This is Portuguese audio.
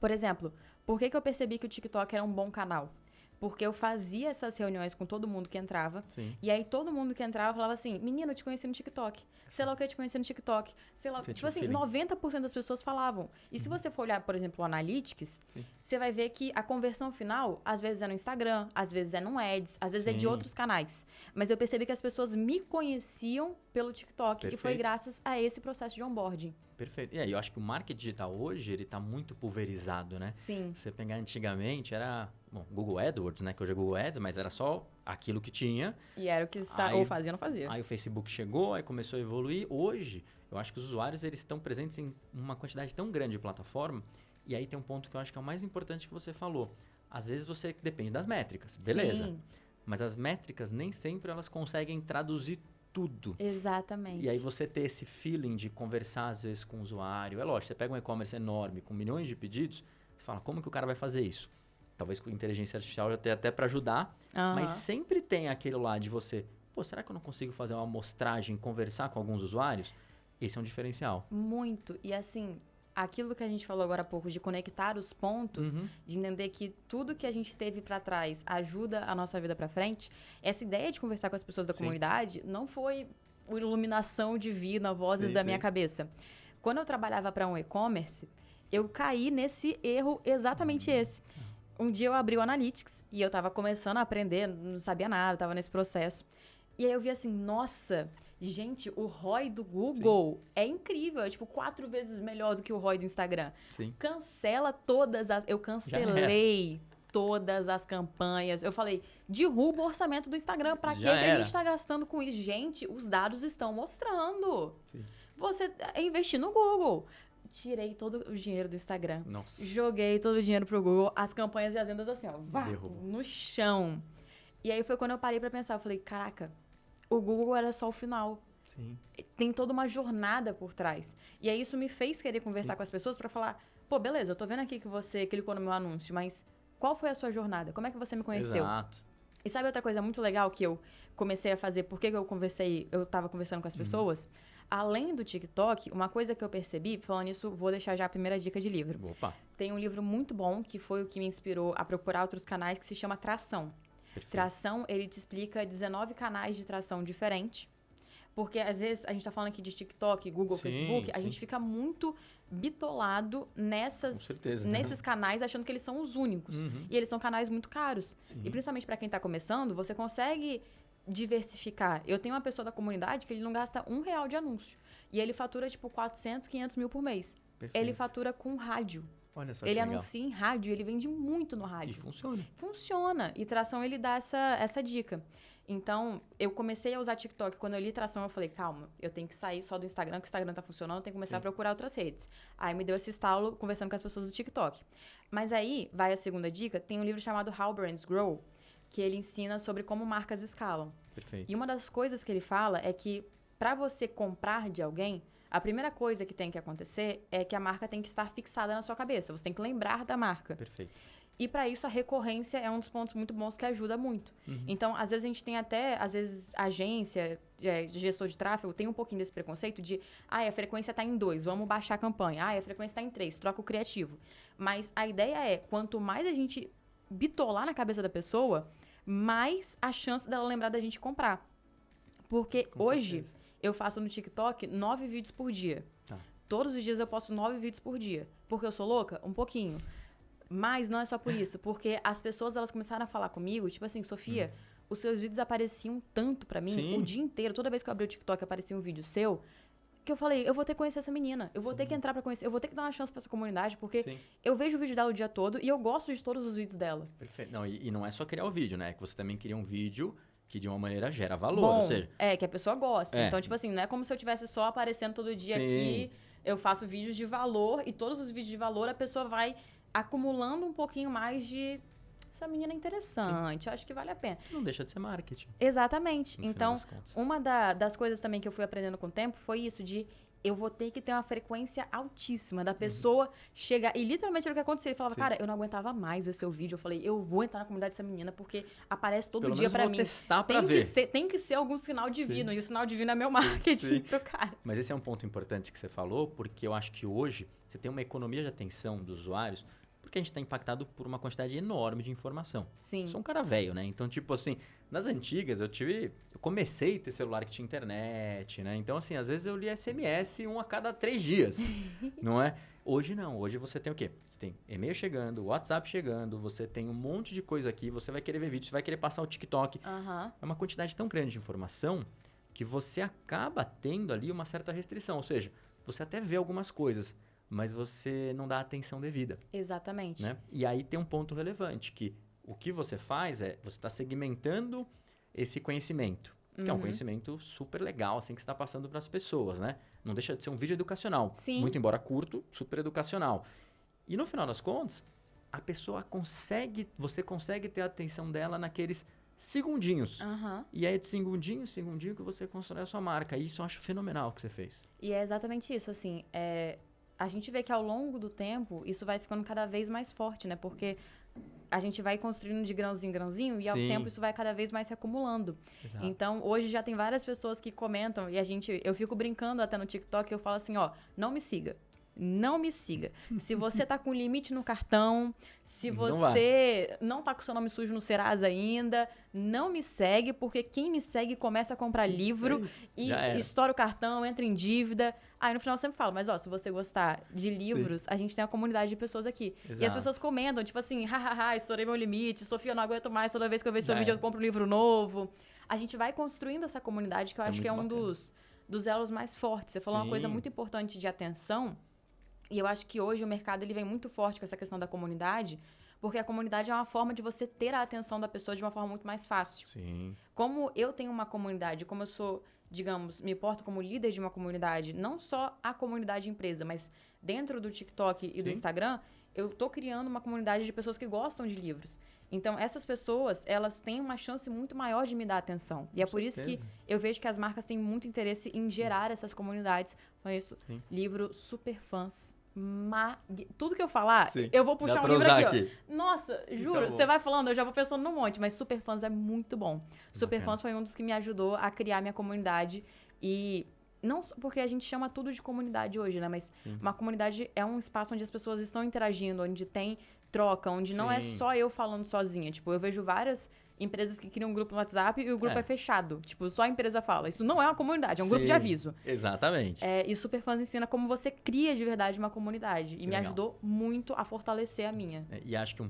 Por exemplo, por que eu percebi que o TikTok era um bom canal? Porque eu fazia essas reuniões com todo mundo que entrava. Sim. E aí todo mundo que entrava falava assim, menina, eu te conheci no TikTok. Sei lá o que eu te conheci no TikTok. Sei lá. Você Tipo tinha um assim, feeling. 90% das pessoas falavam. E se você for olhar, por exemplo, o Analytics, Sim. você vai ver que a conversão final, às vezes é no Instagram, às vezes é no Ads, às vezes é de Sim. outros canais. Mas eu percebi que as pessoas me conheciam pelo TikTok. E foi Perfeito. graças a esse processo de onboarding. Perfeito. E aí, eu acho que o marketing digital hoje, ele tá muito pulverizado, né? Sim. Você pegar antigamente, era, bom, Google AdWords, né? Que hoje é Google Ads, mas era só aquilo que tinha. E era o que Aí- ou fazia ou não fazia. Aí o Facebook chegou, aí começou a evoluir. Hoje, eu acho que os usuários, eles estão presentes em uma quantidade tão grande de plataforma. E aí tem um ponto que eu acho que é o mais importante que você falou. Às vezes você depende das métricas, beleza. Sim. Mas as métricas nem sempre elas conseguem traduzir tudo. Exatamente. E aí você ter esse feeling de conversar às vezes com o usuário. É lógico, você pega um e-commerce enorme com milhões de pedidos, você fala, como que o cara vai fazer isso? Talvez com inteligência artificial já tenha até para ajudar, mas sempre tem aquele lá de você, pô, será que eu não consigo fazer uma amostragem, conversar com alguns usuários? Esse é um diferencial. Muito. E assim, aquilo que a gente falou agora há pouco, de conectar os pontos, de entender que tudo que a gente teve pra trás ajuda a nossa vida pra frente, essa ideia de conversar com as pessoas da Sim. comunidade não foi uma iluminação divina, vozes Sim, da sim. minha cabeça. Quando eu trabalhava para um e-commerce, eu caí nesse erro exatamente esse. Um dia eu abri o Analytics e eu tava começando a aprender, não sabia nada, tava nesse processo. E aí eu vi assim, nossa, gente, o ROI do Google é incrível, é tipo 4 vezes melhor do que o ROI do Instagram. Sim. Cancela todas as... Eu cancelei todas as campanhas. Eu falei, derruba o orçamento do Instagram. Pra que a gente tá gastando com isso? Gente, os dados estão mostrando. Sim. Você investir no Google. Tirei todo o dinheiro do Instagram. Nossa. Joguei todo o dinheiro pro Google. As campanhas e as vendas assim, ó, Derrubou. no chão. E aí foi quando eu parei pra pensar. Eu falei, caraca, o Google era só o final. Sim. Tem toda uma jornada por trás. E aí isso me fez querer conversar com as pessoas pra falar, pô, beleza, eu tô vendo aqui que você clicou no meu anúncio, mas qual foi a sua jornada? Como é que você me conheceu? Exato. E sabe outra coisa muito legal que eu comecei a fazer? Por que eu tava conversando com as pessoas? Além do TikTok, uma coisa que eu percebi, falando isso, vou deixar já a primeira dica de livro. Opa. Tem um livro muito bom, que foi o que me inspirou a procurar outros canais, que se chama Tração. Perfeito. Tração, ele te explica 19 canais de tração diferentes. Porque, às vezes, a gente tá falando aqui de TikTok, Google, Sim, Facebook, a sim. gente fica muito bitolado Com certeza. nesses canais, achando que eles são os únicos. E eles são canais muito caros. Sim. E, principalmente para quem tá começando, você consegue diversificar. Eu tenho uma pessoa da comunidade que ele não gasta R$1 de anúncio. E ele fatura, tipo, 400, 500 mil por mês. Perfeito. Ele fatura com rádio. Olha só que Ele legal. anuncia em rádio, ele vende muito no rádio. E funciona. Funciona. E Tração, ele dá essa dica. Então, eu comecei a usar TikTok. Quando eu li Tração, eu falei, calma, eu tenho que sair só do Instagram, que o Instagram tá funcionando, eu tenho que começar a procurar outras redes. Aí me deu esse estalo conversando com as pessoas do TikTok. Mas aí, vai a segunda dica, tem um livro chamado How Brands Grow, que ele ensina sobre como marcas escalam. Perfeito. E uma das coisas que ele fala é que para você comprar de alguém, a primeira coisa que tem que acontecer é que a marca tem que estar fixada na sua cabeça. Você tem que lembrar da marca. Perfeito. E para isso a recorrência é um dos pontos muito bons que ajuda muito. Então, às vezes a gente tem até, às vezes, agência, gestor de tráfego, tem um pouquinho desse preconceito de, a frequência tá em 2, vamos baixar a campanha. A frequência tá em 3, troca o criativo. Mas a ideia é, quanto mais a gente bitolar na cabeça da pessoa, mais a chance dela lembrar da gente comprar. Porque Com hoje, certeza. eu faço no TikTok 9 vídeos por dia. Tá. Todos os dias eu posto 9 vídeos por dia. Porque eu sou louca? Um pouquinho. Mas não é só por isso. Porque as pessoas, elas começaram a falar comigo, tipo assim, Sofia, os seus vídeos apareciam tanto pra mim, Sim. o dia inteiro. Toda vez que eu abri o TikTok, aparecia um vídeo seu, que eu falei, eu vou ter que conhecer essa menina. Eu vou ter que entrar pra conhecer. Eu vou ter que dar uma chance pra essa comunidade, porque Sim. eu vejo o vídeo dela o dia todo e eu gosto de todos os vídeos dela. Perfeito. Não, e não é só criar o vídeo, né? É que você também cria um vídeo que de uma maneira gera valor, Bom, ou seja... que a pessoa gosta. É. Então, tipo assim, não é como se eu tivesse só aparecendo todo dia Sim. aqui. Eu faço vídeos de valor e todos os vídeos de valor a pessoa vai acumulando um pouquinho mais de... Essa menina é interessante, acho que vale a pena. Não deixa de ser marketing. Exatamente. No final Então, das contas. uma das coisas também que eu fui aprendendo com o tempo foi isso, de eu vou ter que ter uma frequência altíssima da pessoa chegar... E literalmente era o que acontecia. Ele falava, Sim. cara, eu não aguentava mais ver seu vídeo. Eu falei, eu vou entrar na comunidade dessa menina porque aparece todo Pelo dia menos pra vou mim. testar pra tem ver. tem que ser algum sinal divino. E o sinal divino é meu marketing Sim. pro cara. Mas esse é um ponto importante que você falou, porque eu acho que hoje você tem uma economia de atenção dos usuários porque a gente está impactado por uma quantidade enorme de informação. Sim. Eu sou um cara velho, né? Então, tipo assim, nas antigas eu comecei a ter celular que tinha internet, né? Então, assim, às vezes eu li SMS a cada 3 dias, não é? Hoje não, hoje você tem o quê? Você tem e-mail chegando, WhatsApp chegando, você tem um monte de coisa aqui, você vai querer ver vídeo, você vai querer passar o TikTok. É uma quantidade tão grande de informação que você acaba tendo ali uma certa restrição, ou seja, você até vê algumas coisas, mas você não dá atenção devida. Exatamente. Né? E aí tem um ponto relevante, que o que você faz é, você está segmentando esse conhecimento, que é um conhecimento super legal, assim, que você está passando para as pessoas, né? Não deixa de ser um vídeo educacional. Sim. Muito embora curto, super educacional. E no final das contas, a pessoa você consegue ter a atenção dela naqueles segundinhos. E é de segundinho que você constrói a sua marca. E isso eu acho fenomenal que você fez. E é exatamente isso, assim, a gente vê que ao longo do tempo, isso vai ficando cada vez mais forte, né? Porque a gente vai construindo de grãozinho em grãozinho e ao tempo isso vai cada vez mais se acumulando. Exato. Então, hoje já tem várias pessoas que comentam e eu fico brincando até no TikTok, eu falo assim, ó, não me siga. Não me siga. Se você tá com limite no cartão, se você não tá com seu nome sujo no Serasa ainda, não me segue, porque quem me segue começa a comprar livro e estoura o cartão, entra em dívida. Aí no final eu sempre falo, mas ó, se você gostar de livros, a gente tem uma comunidade de pessoas aqui. Exato. E as pessoas comentam, tipo assim, hahaha, estourei meu limite, Sofia, eu não aguento mais, toda vez que eu vejo seu vídeo eu compro um livro novo. A gente vai construindo essa comunidade que eu acho que é um dos elos mais fortes. Você falou uma coisa muito importante de atenção. E eu acho que hoje o mercado ele vem muito forte com essa questão da comunidade, porque a comunidade é uma forma de você ter a atenção da pessoa de uma forma muito mais fácil. Sim. Como eu tenho uma comunidade, como eu sou, digamos, me porto como líder de uma comunidade, não só a comunidade empresa, mas dentro do TikTok e do Instagram, eu tô criando uma comunidade de pessoas que gostam de livros. Então, essas pessoas, elas têm uma chance muito maior de me dar atenção. E é por isso que eu vejo que as marcas têm muito interesse em gerar essas comunidades. Por isso, livro super fãs. Tudo que eu falar, eu vou puxar um livro aqui, ó. Nossa, juro, você vai falando, eu já vou pensando num monte, mas Super Fãs é muito bom. Super Fãs foi um dos que me ajudou a criar minha comunidade e não só porque a gente chama tudo de comunidade hoje, né? Mas uma comunidade é um espaço onde as pessoas estão interagindo, onde tem troca, onde não é só eu falando sozinha. Tipo, eu vejo várias empresas que criam um grupo no WhatsApp e o grupo é fechado. Tipo, só a empresa fala. Isso não é uma comunidade, é um grupo de aviso. Exatamente. E Super Fãs ensina como você cria de verdade uma comunidade. E me ajudou muito a fortalecer a minha. E acho que um